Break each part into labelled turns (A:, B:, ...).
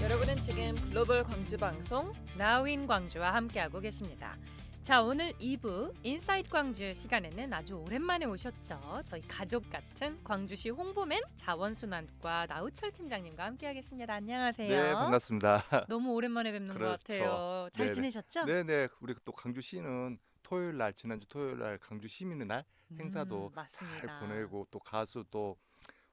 A: 여러분은 지금 글로벌 광주 방송 나우인 광주와 함께하고 계십니다. 자, 오늘 2부 인사이트 광주 시간에는 아주 오랜만에 오셨죠. 저희 가족 같은 광주시 홍보맨 자원순환과 나우철 팀장님과 함께하겠습니다. 안녕하세요.
B: 네, 반갑습니다.
A: 너무 오랜만에 뵙는 것
B: 그렇죠.
A: 같아요. 잘
B: 네네.
A: 지내셨죠?
B: 네네. 우리 또 광주시는 토요일 날, 지난주 토요일 날 광주 시민의 날 행사도 잘
A: 맞습니다.
B: 보내고 또 가수 또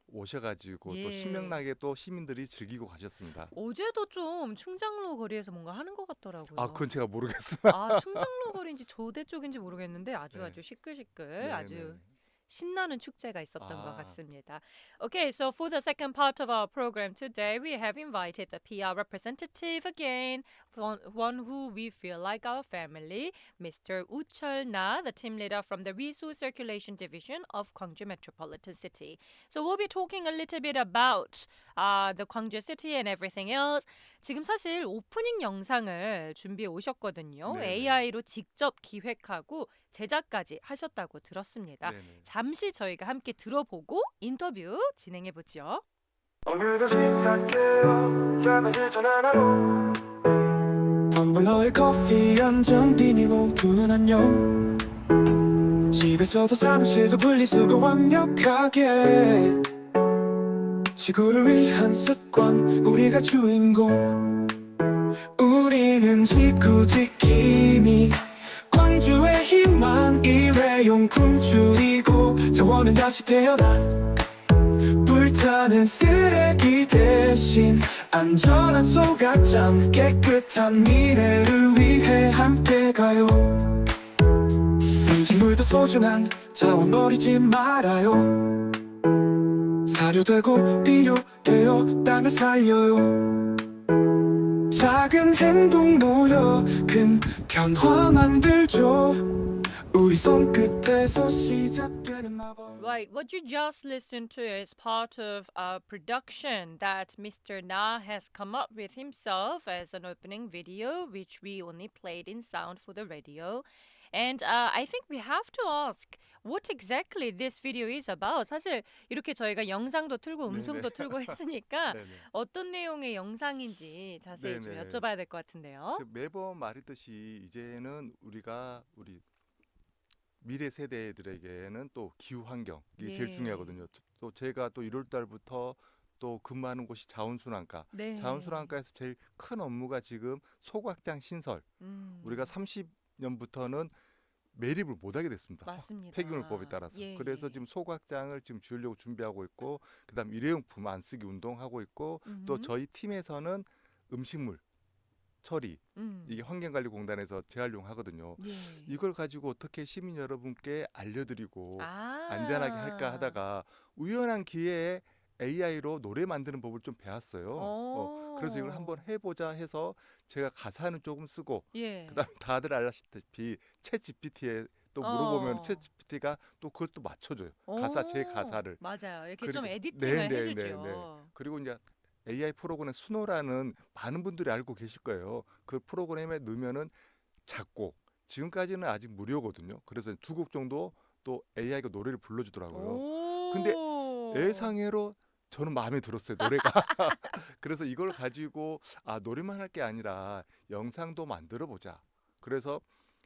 B: 오셔가지고
A: 예.
B: 또 신명나게 또 시민들이 즐기고 가셨습니다.
A: 어제도 좀 충장로 거리에서 뭔가 하는 것 같더라고요.
B: 아, 그건 제가 모르겠어요.
A: 충장로 거리인지 조대 쪽인지 모르겠는데 아주
B: 네.
A: 시끌시끌
B: 네,
A: 아주
B: 네.
A: 신나는 축제가 있었던 것
B: 아.
A: 같습니다. Okay, so for the second part of our program today, we have invited the PR representative again, one who we feel like our family, Mr. Uchol Na, the team leader from the Resource Circulation Division of Gwangju Metropolitan City. So we'll be talking a little bit about the Gwangju City and everything else. 지금 사실 오프닝 영상을 준비해 오셨거든요.
B: 네네.
A: AI로 직접 기획하고 제작까지 하셨다고 들었습니다.
B: 네네.
A: 잠시 저희가 함께 들어보고 인터뷰 진행해 보죠.
C: 오늘도 시작해요 삶의 실천 하나로 텀블러에 커피 한 잔 비니 봉투는 안녕 집에서도 사무실도 분리수거 완벽하게 지구를 위한 습관 우리가 주인공 우리는 지구 지킴이 광주의 희망 일회용품 줄이고 자원은 다시 태어나 불타는 쓰레기 대신 안전한 소각장 깨끗한 미래를 위해 함께 가요 음식물도 소중한 자원 버리지 말아요 사료되고 비료되어 땅을 살려요 작은 행동 모여 큰 변화 만들죠 우리 손끝에서 시작되는 마법
A: Right, what you just listened to is part of a production that Mr. Na has come up with himself as an opening video, which we only played in sound for the radio. And I think we have to ask what exactly this video is about. 사실 이렇게 저희가 영상도 틀고 음성도
B: 네네.
A: 틀고 했으니까
B: 네네.
A: 어떤 내용의 영상인지 자세히 좀
B: 네네.
A: 여쭤봐야 될 것 같은데요.
B: 제가 매번 말했듯이 이제는 우리가 우리 미래 세대들에게는 또 기후 환경 이게 제일
A: 예.
B: 중요하거든요. 또 제가 또 1월 달부터 또 근무하는 곳이 자원순환과.
A: 네.
B: 자원순환과에서 제일 큰 업무가 지금 소각장 신설. 우리가 30년부터는 매립을 못하게 됐습니다.
A: 맞습니다.
B: 폐기물법에 따라서.
A: 예,
B: 그래서
A: 예.
B: 지금 소각장을 지금 지으려고 준비하고 있고, 그다음 일회용품 안 쓰기 운동하고 있고, 또 저희 팀에서는 음식물 처리 이게 환경관리공단에서 재활용하거든요.
A: 예.
B: 이걸 가지고 어떻게 시민 여러분께 알려드리고
A: 아.
B: 안전하게 할까 하다가 우연한 기회에 AI로 노래 만드는 법을 좀 배웠어요. 그래서 이걸 한번 해보자 해서 제가 가사는 조금 쓰고
A: 예.
B: 그다음에 다들 알다시피 챗GPT에 또 물어보면
A: 어.
B: 챗GPT가 또 그걸 또 맞춰줘요. 제 가사를.
A: 맞아요. 이렇게 좀
B: 그리고-
A: 에디팅을
B: 네,
A: 해주죠.
B: 그리고 이제 AI 프로그램 수노라는 많은 분들이 알고 계실 거예요. 그 프로그램에 넣으면은 작곡 지금까지는 아직 무료거든요. 그래서 2곡 정도 또 AI가 노래를 불러주더라고요. 근데 예상외로 저는 마음에 들었어요, 노래가. 그래서 이걸 가지고 노래만 할 게 아니라 영상도 만들어 보자. 그래서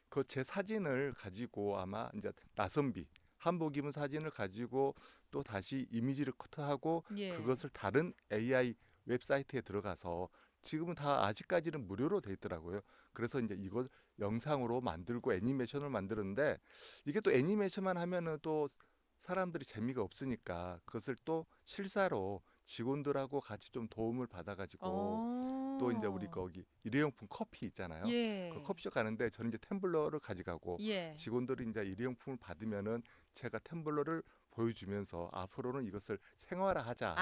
B: 그 제 사진을 가지고 아마 이제 나선비 한복 입은 사진을 가지고 또 다시 이미지를 커트하고
A: 예.
B: 그것을 다른 AI 웹사이트에 들어가서 지금은 다 아직까지는 무료로 돼 있더라고요. 그래서 이제 이걸 영상으로 만들고 애니메이션을 만드는데 이게 또 애니메이션만 하면은 또 사람들이 재미가 없으니까 그것을 또 실사로 직원들하고 같이 좀 도움을 받아가지고 또 이제 우리 거기 일회용품 커피 있잖아요.
A: 예.
B: 그 커피숍 가는데 저는 이제 텀블러를 가져가고
A: 예.
B: 직원들이 이제 일회용품을 받으면은 제가 텀블러를 보여주면서 앞으로는 이것을 생활화하자.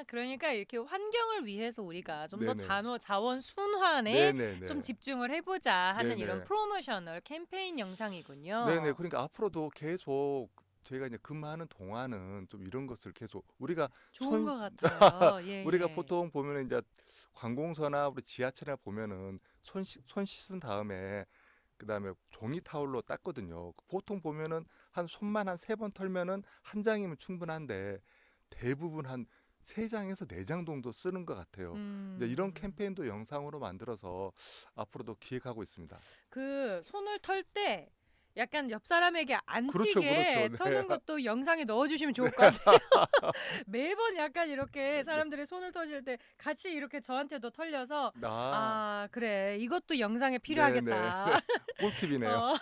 A: 그러니까 이렇게 환경을 위해서 우리가 좀 더
B: 네네.
A: 자원 순환에
B: 네네네.
A: 좀 집중을 해보자 하는
B: 네네.
A: 이런 프로모셔널 캠페인 영상이군요.
B: 네네. 그러니까 앞으로도 계속 저희가 이제 근무하는 동안은 좀 이런 것을 계속 우리가
A: 좋은
B: 손
A: 것 같아요. 예,
B: 우리가
A: 예.
B: 보통 보면은 이제 관공서나 우리 지하철이나 보면은 손 씻은 다음에 그다음에 종이 타올로 닦거든요. 보통 보면은 한 손만 한 3번 털면은 한 장이면 충분한데 대부분 한 3장에서 4장 정도 쓰는 것 같아요. 이제 이런 캠페인도 영상으로 만들어서 앞으로도 기획하고 있습니다.
A: 그 손을 털 때 약간 옆 사람에게 안
B: 그렇죠,
A: 튀게
B: 그렇죠. 네.
A: 터는 것도 영상에 넣어주시면 좋을 것 같아요. 매번 약간 이렇게 사람들이 손을 터실 때 같이 이렇게 저한테도 털려서 아 그래 이것도 영상에 필요하겠다.
B: 꿀팁이네요.
A: 어.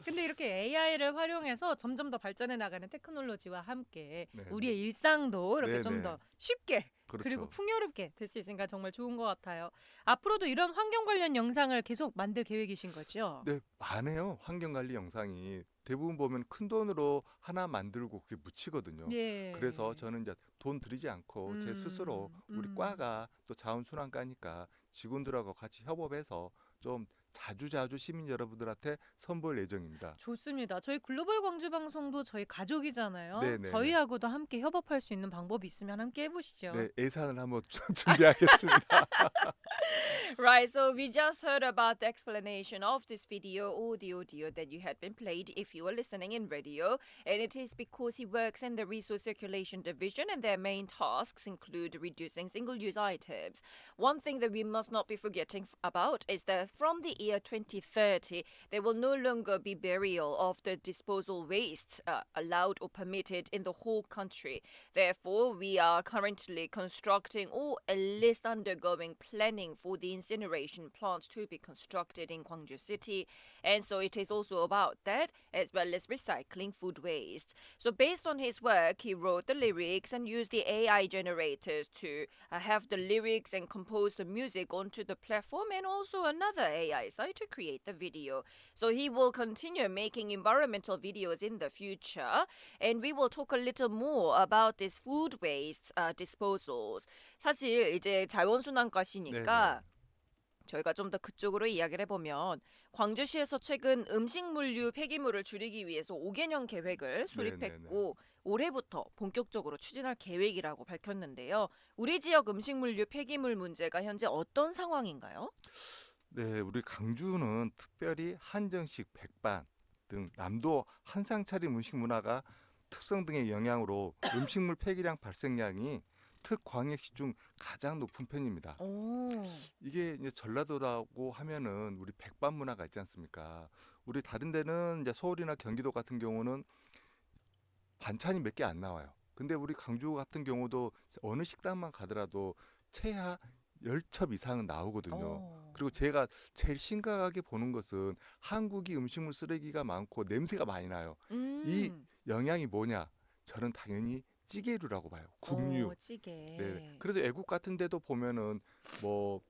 A: 근데 이렇게 AI를 활용해서 점점 더 발전해 나가는 테크놀로지와 함께
B: 네,
A: 우리의 일상도 이렇게
B: 네,
A: 좀
B: 네.
A: 더 쉽게 그리고
B: 그렇죠.
A: 풍요롭게 될 수 있으니까 정말 좋은 것 같아요. 앞으로도 이런 환경 관련 영상을 계속 만들 계획이신 거죠?
B: 네, 많아요. 환경 관리 영상이 대부분 보면 큰 돈으로 하나 만들고 그게 묻히거든요.
A: 예.
B: 그래서 저는 이제 돈 들이지 않고 제 스스로 우리 과가 또 자원순환과니까 직원들하고 같이 협업해서 좀 자주자주 시민 여러분들한테 선보일 예정입니다.
A: 좋습니다. 저희 글로벌 광주 방송도 저희 가족이잖아요.
B: 네, 네, 네.
A: 저희하고도 함께 협업할 수 있는 방법이 있으면 함께 해보시죠.
B: 네, 예산을 한번 준비하겠습니다.
D: Right, so we just heard about the explanation of this video or the audio that you had been played if you were listening in radio. And it is because he works in the resource circulation division and their main tasks include reducing single-use items. One thing that we must not be forgetting about is that from the year 2030, there will no longer be burial of the disposal waste allowed or permitted in the whole country. Therefore, we are currently constructing or at least undergoing planning for the incineration plants to be constructed in Gwangju City. And so it is also about that as well as recycling food waste. So based on his work, he wrote the lyrics and used the AI generators to have the lyrics and compose the music onto the platform and also another AI site to create the video. So he will continue making environmental videos in the future. And we will talk a little more about this food waste disposals. 사실 이제 자원순환과시니까 저희가 좀 더 그쪽으로 이야기를 해보면 광주시에서 최근 음식물류 폐기물을 줄이기 위해서 5개년 계획을 수립했고 올해부터 본격적으로 추진할 계획이라고 밝혔는데요. 우리 지역 음식물류 폐기물 문제가 현재 어떤 상황인가요?
B: 네, 우리 광주는 특별히 한정식, 백반 등 남도 한상 차림 음식 문화가 특성 등의 영향으로 음식물 폐기량 발생량이 특광역시 중 가장 높은 편입니다.
A: 오.
B: 이게 이제 전라도라고 하면은 우리 백반 문화가 있지 않습니까? 우리 다른 데는 이제 서울이나 경기도 같은 경우는 반찬이 몇 개 안 나와요. 근데 우리 광주 같은 경우도 어느 식당만 가더라도 최하 10첩 이상은 나오거든요. 그리고 제가 제일 심각하게 보는 것은 한국이 음식물 쓰레기가 많고 냄새가 많이 나요. 이 영향이 뭐냐? 저는 당연히 찌개류라고 봐요. 국류.
A: 찌개.
B: 네. 그래서 애국 같은 데도 보면은 뭐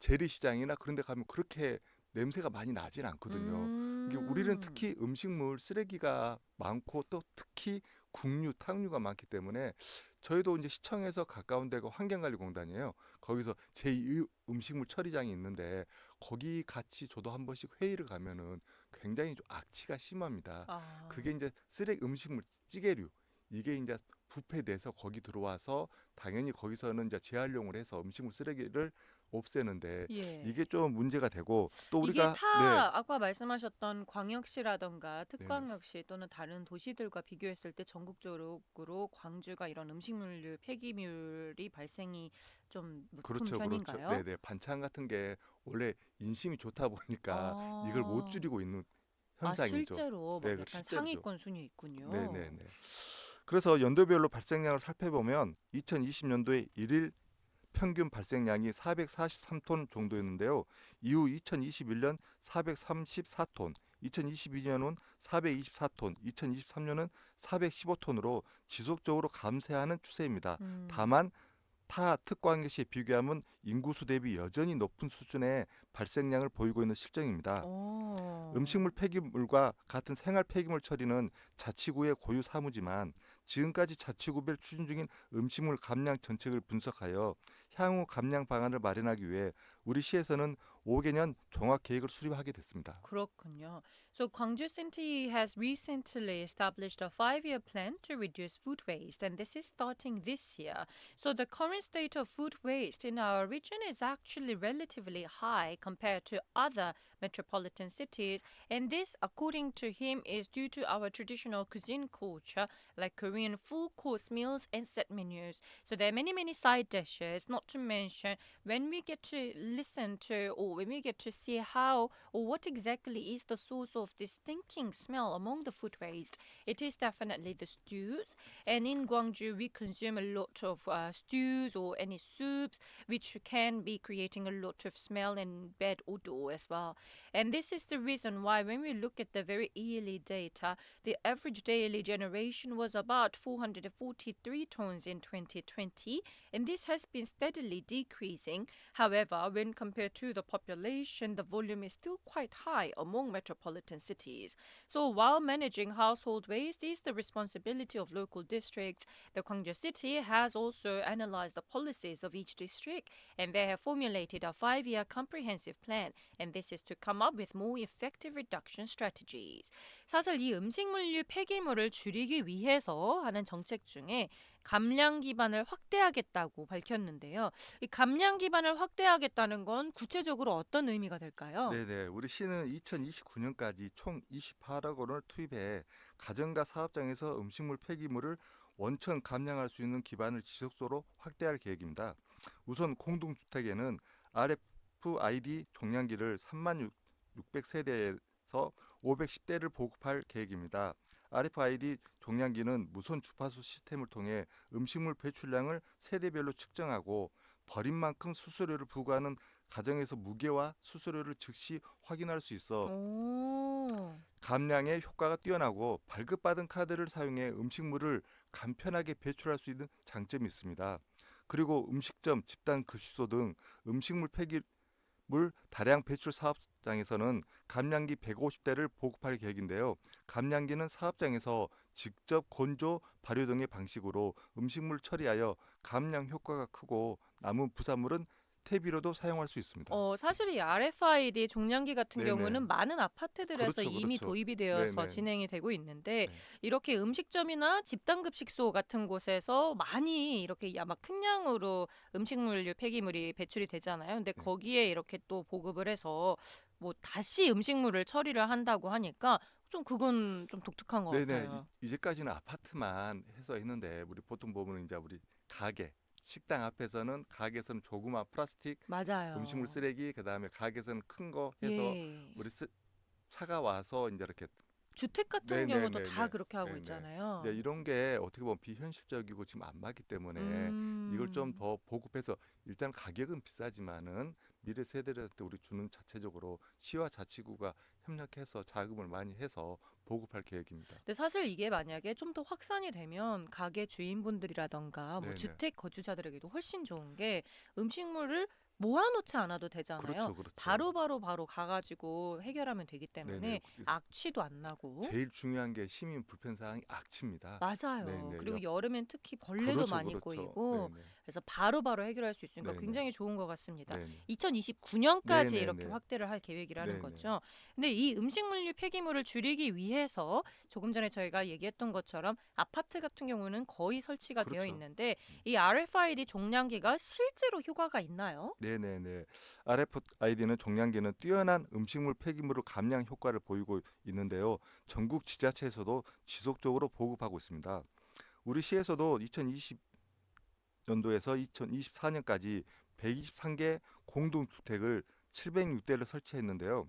B: 재래시장이나 그런 데 가면 그렇게 냄새가 많이 나진 않거든요. 이게 우리는 특히 음식물 쓰레기가 많고 또 특히 국류, 탕류가 많기 때문에 저희도 이제 시청에서 가까운 데가 환경관리공단이에요. 거기서 제2 음식물 처리장이 있는데 거기 같이 저도 한 번씩 회의를 가면은 굉장히 좀 악취가 심합니다. 그게 이제 쓰레기 음식물 찌개류 이게 이제 부패돼서 거기 들어와서 당연히 거기서는 이제 재활용을 해서 음식물 쓰레기를 없애는데
A: 예.
B: 이게 좀 문제가 되고 또
A: 이게
B: 우리가
A: 다 아까 말씀하셨던 광역시라던가 특광역시 또는 다른 도시들과 비교했을 때 전국적으로 광주가 이런 음식물류 폐기물이 발생이 좀 높은
B: 그렇죠,
A: 편인가요?
B: 그렇죠. 네네 반찬 같은 게 원래 인심이 좋다 보니까 이걸 못 줄이고 있는 현상이죠.
A: 실제로
B: 네,
A: 약간
B: 실제로죠.
A: 상위권 순위에 있군요.
B: 네네네. 그래서 연도별로 발생량을 살펴보면 2020년도에 일일 평균 발생량이 443톤 정도였는데요. 이후 2021년 434톤, 2022년은 424톤, 2023년은 415톤으로 지속적으로 감소하는 추세입니다. 다만 타 특광역시에 비교하면 인구수 대비 여전히 높은 수준의 발생량을 보이고 있는 실정입니다. 음식물 폐기물과 같은 생활 폐기물 처리는 자치구의 고유 사무지만 지금까지 자치구별 추진 중인 음식물 감량 정책을 분석하여 향후 감량 방안을 마련하기 위해 우리 시에서는 5개년 종합 계획을 수립하게 됐습니다.
A: 그렇군요. So Gwangju City has recently established a 5-year plan to reduce food waste, and this is starting this year. So the current state of food waste in our region is actually relatively high compared to other metropolitan cities, and this, according to him, is due to our traditional cuisine culture, like Korean full course meals and set menus. So there are many side dishes, not to mention when we get to listen to or when we get to see how or what exactly is the source of this stinking smell among the food waste. It is definitely the stews, and in Gwangju we consume a lot of stews or any soups which can be creating a lot of smell and bad odor as well. And this is the reason why when we look at the very yearly data, the average daily generation was about 443 tons in 2020, and this has been steadily decreasing. However, when compared to the population, the volume is still quite high among metropolitan cities. So while managing household waste is the responsibility of local districts, the Gwangju City has also analyzed the policies of each district, and they have formulated a 5-year comprehensive plan, and this is to come up with more effective reduction strategies. 사실 이 음식물류 폐기물을 줄이기 위해서 하는 정책 중에 감량 기반을 확대하겠다고 밝혔는데요. 이 감량 기반을 확대하겠다는 건 구체적으로 어떤 의미가 될까요?
B: 네네. 우리 시는 2029년까지 총 28억 원을 투입해 가정과 사업장에서 음식물 폐기물을 원천 감량할 수 있는 기반을 지속적으로 확대할 계획입니다. 우선 공동주택에는 RFID 종량기를 36,600세대에서 510대를 보급할 계획입니다. RFID 종량기는 무선 주파수 시스템을 통해 음식물 배출량을 세대별로 측정하고 버린 만큼 수수료를 부과하는 가정에서 무게와 수수료를 즉시 확인할 수 있어
A: 오.
B: 감량의 효과가 뛰어나고 발급받은 카드를 사용해 음식물을 간편하게 배출할 수 있는 장점이 있습니다. 그리고 음식점, 집단 급식소 등 음식물 폐기물 다량 배출 사업장에서는 감량기 150대를 보급할 계획인데요. 감량기는 사업장에서 직접 건조, 발효 등의 방식으로 음식물 처리하여 감량 효과가 크고 남은 부산물은 퇴비로도 사용할 수 있습니다.
A: 사실 이 RFID 종량기 같은
B: 네네.
A: 경우는 많은 아파트들에서
B: 그렇죠,
A: 이미
B: 그렇죠.
A: 도입이 되어서
B: 네네.
A: 진행이 되고 있는데
B: 네.
A: 이렇게 음식점이나 집단급식소 같은 곳에서 많이 이렇게 아마 큰 양으로 음식물류 폐기물이 배출이 되잖아요. 근데
B: 네.
A: 거기에 이렇게 또 보급을 해서 뭐 다시 음식물을 처리를 한다고 하니까 좀 그건 좀 독특한 것
B: 네네.
A: 같아요.
B: 이제까지는 아파트만 해서 했는데 우리 보통 보면 이제 우리 가게, 식당 앞에서는 가게에서는 조그만 플라스틱
A: 맞아요.
B: 음식물 쓰레기, 그다음에 가게에서는 큰 거 해서
A: 예.
B: 우리 차가 와서 이제 이렇게
A: 주택 같은
B: 네네네네.
A: 경우도 다 그렇게 하고
B: 네네.
A: 있잖아요.
B: 이제 이런 게 어떻게 보면 비현실적이고 지금 안 맞기 때문에 이걸 좀
A: 음.
B: 더 보급해서 일단 가격은 비싸지만은 미래 세대들한테 우리 주는 자체적으로 시와 자치구가 협력해서 자금을 많이 해서 보급할 계획입니다.
A: 근데 사실 이게 만약에 좀 더 확산이 되면 가게 주인분들이라던가 뭐
B: 네네.
A: 주택 거주자들에게도 훨씬 좋은 게 음식물을 모아놓지 않아도 되잖아요.
B: 그렇죠, 그렇죠.
A: 바로 가가지고 해결하면 되기 때문에
B: 네네.
A: 악취도 안 나고.
B: 제일 중요한 게 시민 불편 사항이 악취입니다.
A: 맞아요.
B: 네네.
A: 그리고 여름엔 특히 벌레도
B: 그렇죠,
A: 많이
B: 그렇죠.
A: 꼬이고
B: 네네.
A: 그래서 바로 해결할 수 있으니까
B: 네네.
A: 굉장히 좋은 것 같습니다.
B: 네네.
A: 2029년까지
B: 네네네.
A: 이렇게 확대를 할 계획이라는
B: 네네.
A: 거죠. 근데 이 음식물류 폐기물을 줄이기 위해서 조금 전에 저희가 얘기했던 것처럼 아파트 같은 경우는 거의 설치가 되어
B: 그렇죠.
A: 있는데 이 RFID 종량기가 실제로 효과가 있나요?
B: 네네네. RFID는 종량기는 뛰어난 음식물 폐기물을 감량 효과를 보이고 있는데요. 전국 지자체에서도 지속적으로 보급하고 있습니다. 우리 시에서도 2020년도에서 2024년까지 123개 공동주택을 706대를 설치했는데요.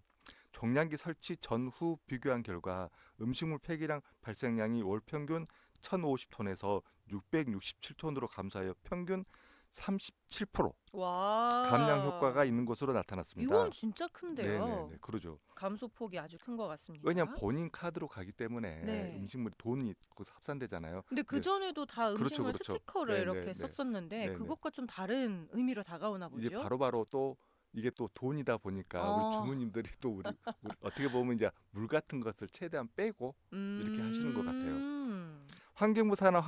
B: 종량기 설치 전후 비교한 결과 음식물 폐기량 발생량이 월 평균 1,050톤에서 667톤으로 감소하여 평균 37%
A: 와.
B: 감량 효과가 있는 것으로 나타났습니다.
A: 이건 진짜 큰데요.
B: 네네네, 그러죠.
A: 감소폭이 아주 큰 것 같습니다.
B: 왜냐하면 본인 카드로 가기 때문에
A: 네.
B: 음식물이 돈이 거기서 합산되잖아요.
A: 근데 그
B: 네.
A: 전에도 다
B: 그렇죠,
A: 음식물
B: 그렇죠.
A: 스티커를
B: 네네,
A: 이렇게
B: 네.
A: 썼었는데
B: 네네.
A: 그것과 좀 다른 의미로 다가오나 보죠.
B: 이제 바로바로 또 이게 또 돈이다 보니까
A: 어.
B: 우리 주부님들이 또 우리 어떻게 보면 이제 물 같은 것을 최대한 빼고 이렇게 하시는 것 같아요. 환경부 산하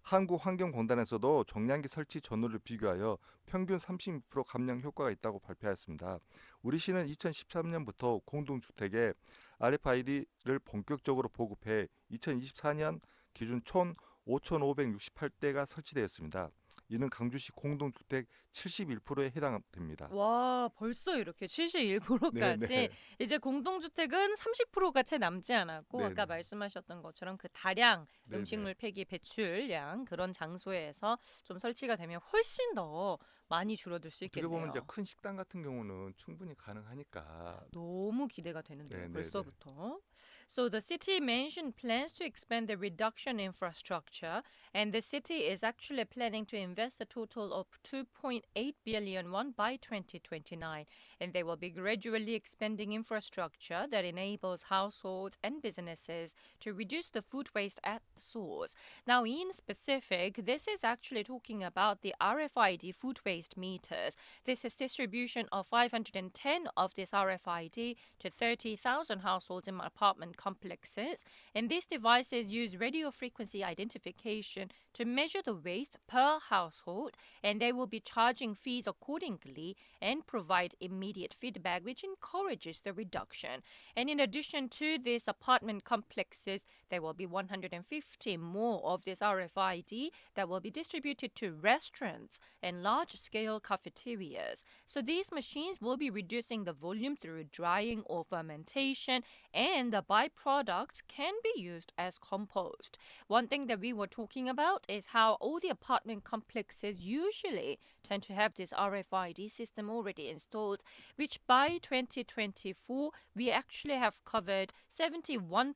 B: 한국환경공단에서도 종량기 설치 전후를 비교하여 평균 36% 감량 효과가 있다고 발표하였습니다. 우리 시는 2013년부터 공동주택에 RFID를 본격적으로 보급해 2024년 기준 총 5,568대가 설치되었습니다. 이는 강주시 공동주택 71%에 해당됩니다.
A: 와, 벌써 이렇게 71%까지.
B: 네, 네.
A: 이제 공동주택은 30%가 채 남지 않았고
B: 네,
A: 아까
B: 네.
A: 말씀하셨던 것처럼 그 다량
B: 네,
A: 음식물 폐기 배출량 그런 장소에서 좀 설치가 되면 훨씬 더 많이 줄어들 수
B: 어떻게
A: 있겠네요.
B: 보면 이제 큰 식당 같은 경우는 충분히 가능하니까.
A: 너무 기대가 되는데요.
B: 네, 네,
A: 벌써부터. So the city mentioned plans to expand the reduction infrastructure, and the city is actually planning to invest a total of 2.8 billion won by 2029, and they will be gradually expanding infrastructure that enables households and businesses to reduce the food waste at the source. Now, in specific, this is actually talking about the RFID food waste meters. This is distribution of 510 of this RFID to 30,000 households in apartment complexes. And these devices use radio frequency identification to measure the waste per household, and they will be charging fees accordingly and provide immediate feedback, which encourages the reduction. And in addition to these apartment complexes, there will be 150 more of this RFID that will be distributed to restaurants and large-scale cafeterias. So these machines will be reducing the volume through drying or fermentation, and the byproducts can be used as compost. One thing that we were talking about is how all the apartment complexes usually tend to have this RFID system already installed, which by 2024 we actually have covered 71%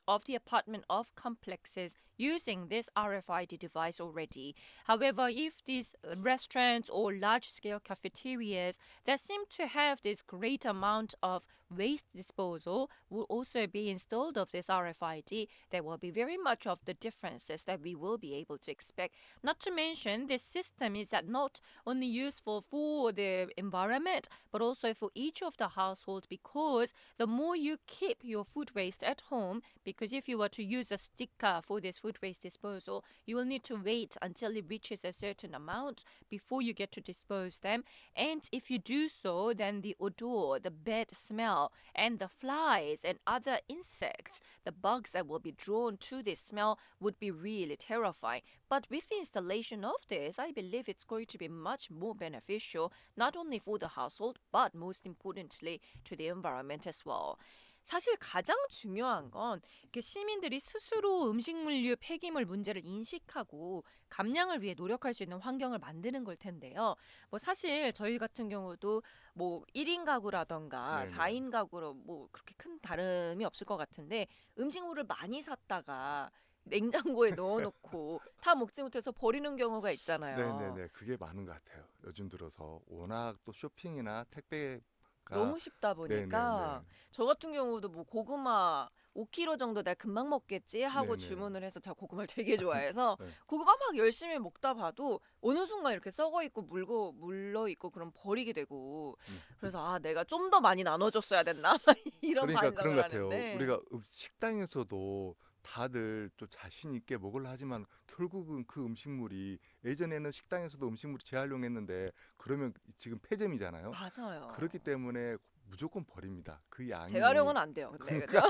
A: of the apartment of complexes using this RFID device already. However, if these restaurants or large-scale cafeterias that seem to have this great amount of waste disposal will also be installed of this RFID, there will be very much of the differences that we will be able to expect. Not to mention, this system is that not only useful for the environment, but also for each of the households, because the more you keep your food waste at home, because if you were to use a sticker for this food waste disposal, you will need to wait until it reaches a certain amount before you get to dispose them. And if you do so, then the odor, the bad smell, and the flies and other insects, the bugs that will be drawn to this smell would be really terrifying. But with the installation of this, I believe it's going to be much more beneficial, not only for the household, but most importantly to the environment as well. 사실 가장 중요한 건 이렇게 시민들이 스스로 음식물류 폐기물 문제를 인식하고 감량을 위해 노력할 수 있는 환경을 만드는 걸 텐데요. 뭐 사실 저희 같은 경우도 뭐 1인 가구라던가
B: 네네.
A: 4인 가구로 뭐 그렇게 큰 다름이 없을 것 같은데 음식물을 많이 샀다가 냉장고에 넣어놓고 다 먹지 못해서 버리는 경우가 있잖아요.
B: 네네네. 그게 많은 것 같아요. 요즘 들어서 워낙 또 쇼핑이나 택배가
A: 너무 쉽다 보니까
B: 네네네.
A: 저 같은 경우도 뭐 고구마 5kg 정도 내가 금방 먹겠지 하고
B: 네네.
A: 주문을 해서 제가 고구마를 되게 좋아해서
B: 네.
A: 고구마 막 열심히 먹다 봐도 어느 순간 이렇게 썩어 있고 물러 있고 그럼 버리게 되고 그래서 아 내가 좀 더 많이 나눠줬어야 됐나 이런
B: 그러니까 그런
A: 반성을
B: 것 같아요.
A: 하는데
B: 우리가 식당에서도 다들 또 자신 있게 먹으려 하지만 결국은 그 음식물이 예전에는 식당에서도 음식물을 재활용했는데 그러면 지금 폐점이잖아요.
A: 맞아요.
B: 그렇기 때문에 무조건 버립니다. 그 양이
A: 재활용은 안 돼요. 근데 그죠?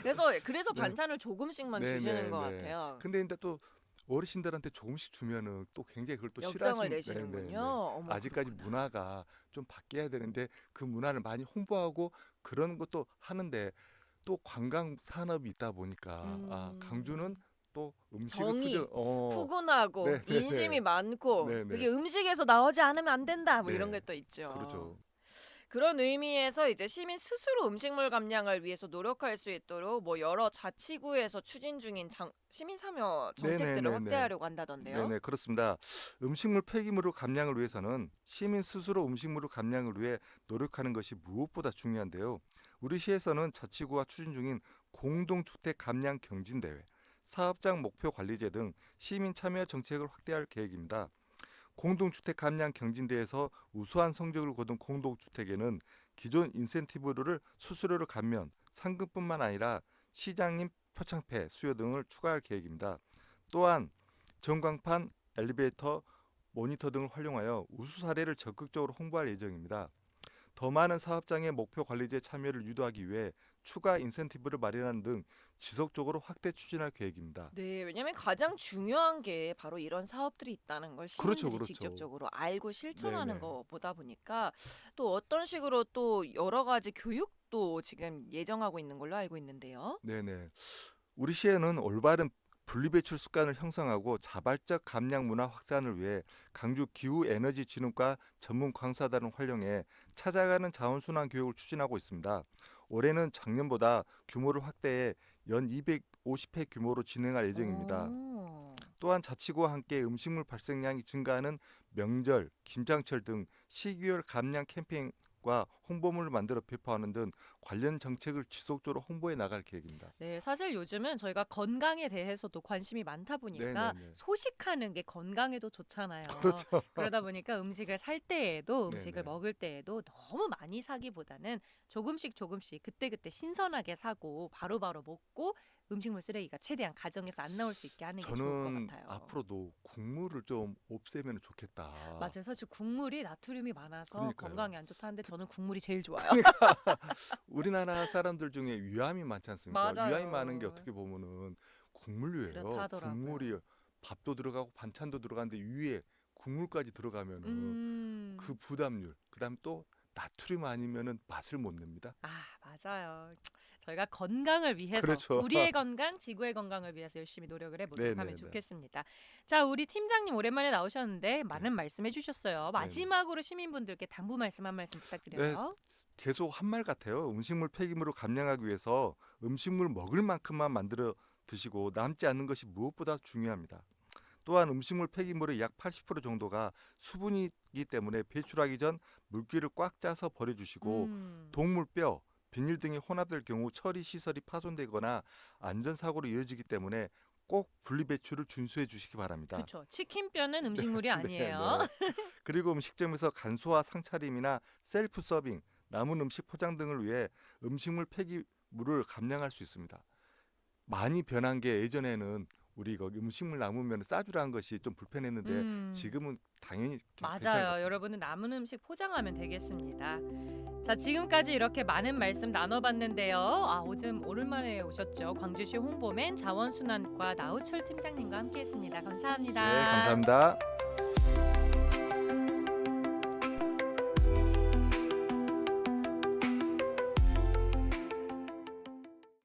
A: 그래서
B: 네.
A: 반찬을 조금씩만 주시는 것 같아요.
B: 근데 또 어르신들한테 조금씩 주면은 또 굉장히 그걸 또
A: 역정을
B: 싫어하시는
A: 내시는군요. 어머,
B: 아직까지
A: 그렇구나.
B: 문화가 좀 바뀌어야 되는데 그 문화를 많이 홍보하고 그런 것도 하는데 또 관광 산업이 있다 보니까 강주는 또 음식을
A: 정이, 푸근하고
B: 네, 네,
A: 인심이
B: 네.
A: 많고
B: 네, 네.
A: 그게 음식에서 나오지 않으면 안 된다 뭐
B: 네.
A: 이런 게 또 있죠.
B: 그렇죠.
A: 그런 의미에서 이제 시민 스스로 음식물 감량을 위해서 노력할 수 있도록 뭐 여러 자치구에서 추진 중인 시민 참여 정책들을
B: 네네네네.
A: 확대하려고 한다던데요.
B: 네네 그렇습니다. 음식물 폐기물을 감량을 위해서는 시민 스스로 음식물을 감량을 위해 노력하는 것이 무엇보다 중요한데요. 우리 시에서는 자치구와 추진 중인 공동주택 감량 경진대회, 사업장 목표 관리제 등 시민 참여 정책을 확대할 계획입니다. 공동주택 감량 경진대회에서 우수한 성적을 거둔 공동주택에는 기존 인센티브를 수수료를 감면, 상금뿐만 아니라 시장님 표창패 수여 등을 추가할 계획입니다. 또한 전광판, 엘리베이터, 모니터 등을 활용하여 우수 사례를 적극적으로 홍보할 예정입니다. 더 많은 사업장의 목표 관리자의 참여를 유도하기 위해 추가 인센티브를 마련하는 등 지속적으로 확대 추진할 계획입니다.
D: 네, 왜냐하면 가장 중요한 게 바로 이런 사업들이 있다는 걸
B: 그렇죠,
D: 시민들이
B: 그렇죠.
D: 직접적으로 알고 실천하는
B: 네네.
D: 거보다 보니까 또 어떤 식으로 또 여러 가지 교육도 지금 예정하고 있는 걸로 알고 있는데요.
B: 네네. 우리 시에는 올바른 분리배출 습관을 형성하고 자발적 감량 문화 확산을 위해 강주 기후에너지진흥과 전문 강사단을 활용해 찾아가는 자원순환 교육을 추진하고 있습니다. 올해는 작년보다 규모를 확대해 연 250회 규모로 진행할 예정입니다.
D: 오.
B: 또한 자치구와 함께 음식물 발생량이 증가하는 명절, 김장철 등 시기별 감량 캠페인과 홍보물을 만들어 배포하는 등 관련 정책을 지속적으로 홍보해 나갈 계획입니다.
A: 네, 사실 요즘은 저희가 건강에 대해서도 관심이 많다 보니까
B: 네네네.
A: 소식하는 게 건강에도 좋잖아요.
B: 그렇죠.
A: 그러다 보니까 음식을 살 때에도 음식을
B: 네네.
A: 먹을 때에도 너무 많이 사기보다는 조금씩 그때그때 신선하게 사고 바로바로 먹고 음식물 쓰레기가 최대한 가정에서 안 나올 수 있게 하는 게 좋을 것
B: 저는
A: 같아요.
B: 앞으로도 국물을 좀 없애면 좋겠다.
A: 맞아요. 사실 국물이 나트륨이 많아서
B: 그러니까요.
A: 건강에 안 좋다는데 저는 국물이 제일 좋아요.
B: 우리나라 사람들 중에 위암이 많지 않습니까?
A: 맞아요.
B: 위암이 많은 게 어떻게 보면은 국물류예요.
A: 그렇다 하더라고요.
B: 국물이 밥도 들어가고 반찬도 들어가는데 위에 국물까지 들어가면은 그 부담률, 그다음 또 나트륨 아니면은 맛을 못 냅니다.
A: 아, 맞아요. 저희가 건강을 위해서
B: 그렇죠.
A: 우리의 건강, 지구의 건강을 위해서 열심히 노력을 해보도록 하면
B: 네네네.
A: 좋겠습니다. 자, 우리 팀장님 오랜만에 나오셨는데 많은 말씀해 주셨어요. 마지막으로 시민분들께 당부 말씀 한 말씀 부탁드려요.
B: 계속 한 말 같아요. 음식물 폐기물을 감량하기 위해서 음식물 먹을 만큼만 만들어 드시고 남지 않는 것이 무엇보다 중요합니다. 또한 음식물 폐기물의 약 80% 정도가 수분이기 때문에 배출하기 전 물기를 꽉 짜서 버려주시고 동물 뼈, 비닐 등이 혼합될 경우 처리 시설이 파손되거나 안전사고로 이어지기 때문에 꼭 분리배출을 준수해 주시기 바랍니다.
A: 그렇죠. 치킨 뼈는 음식물이 아니에요.
B: 네. 그리고 음식점에서 간소화 상차림이나 셀프 서빙, 남은 음식 포장 등을 위해 음식물 폐기물을 감량할 수 있습니다. 많이 변한 게 예전에는 우리 거기 음식물 남으면 싸주라는 것이 좀 불편했는데 지금은 당연히 괜찮은 것
A: 맞아요.
B: 같습니다.
A: 여러분은 남은 음식 포장하면 되겠습니다. 자, 지금까지 이렇게 많은 말씀 나눠봤는데요. 아, 요즘 오랜만에 오셨죠. 광주시 홍보맨 자원순환과 나우철 팀장님과 함께했습니다. 감사합니다.
B: 네, 감사합니다.